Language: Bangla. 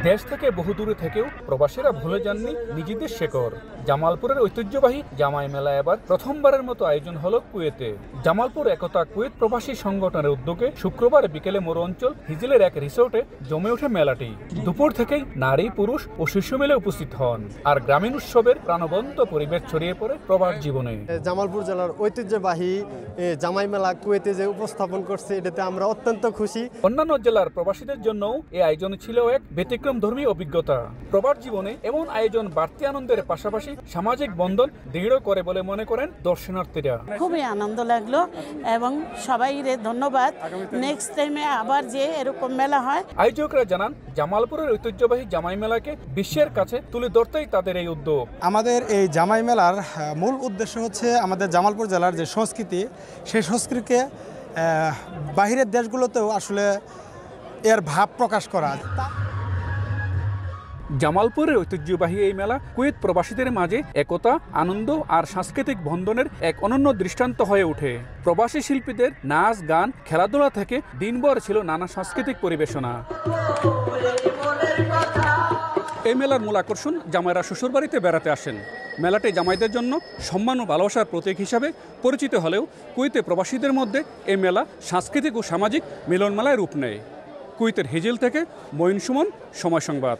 দেশ থেকে বহু দূরে থেকেও প্রবাসীরা ভুলে যাননি নিজেদের শেকড়। জামালপুরের ঐতিহ্যবাহী জামাই মেলা এবার প্রথমবারের মতো আয়োজন হলো কুয়েতে। জামালপুর একতা কুয়েত প্রবাসী সংগঠনের উদ্যোগে শুক্রবার বিকেলে মোর অঞ্চল হিজিলের এক রিসোর্টে জমে ওঠে মেলাটি। দুপুর থেকেই নারী, পুরুষ ও শিশু মিলে উপস্থিত হন, আর গ্রামীণ উৎসবের প্রাণবন্ত পরিবেশ ছড়িয়ে পড়ে প্রবাস জীবনে। জামালপুর জেলার ঐতিহ্যবাহী জামাই মেলা কুয়েতে যে উপস্থাপন করছে, এটাতে আমরা অত্যন্ত খুশি। অন্যান্য জেলার প্রবাসীদের জন্যও এই আয়োজন ছিল এক ব্যতিক্রমধর্মী অভিজ্ঞতা। প্রবাস জীবনে এমন আয়োজন বাড়তি আনন্দের পাশাপাশি সামাজিক বন্ধন দৃঢ় করে বলে মনে করেন দর্শনার্থীরা। খুবই আনন্দ লাগলো এবং সবাইকে ধন্যবাদ। নেক্সট টাইমে আবার যে এরকম মেলা হয়। আয়োজকরা জানান, জামালপুরের ঐতিহ্যবাহী জামাই মেলাকে বিশ্বের কাছে তুলে ধরতেই তাদের এই উদ্যোগ। আমাদের এই জামাই মেলার মূল উদ্দেশ্য হচ্ছে আমাদের জামালপুর জেলার যে সংস্কৃতি, সেই সংস্কৃতিকে বাহিরের দেশগুলোতেও আসলে এর ভাব প্রকাশ করা। জামালপুরের ঐতিহ্যবাহী এই মেলা কুয়েত প্রবাসীদের মাঝে একতা, আনন্দ আর সাংস্কৃতিক বন্ধনের এক অনন্য দৃষ্টান্ত হয়ে ওঠে। প্রবাসী শিল্পীদের নাচ, গান, খেলাধুলা থেকে দিনভর ছিল নানা সাংস্কৃতিক পরিবেশনা। এই মেলার মূল আকর্ষণ জামাইরা শ্বশুরবাড়িতে বেড়াতে আসেন। মেলাটি জামাইদের জন্য সম্মান ও ভালোবাসার প্রতীক হিসাবে পরিচিত হলেও কুয়েতে প্রবাসীদের মধ্যে এই মেলা সাংস্কৃতিক ও সামাজিক মিলন মেলায় রূপ নেয়। কুয়েতের হিজিল থেকে মঈন সুমন, সময় সংবাদ।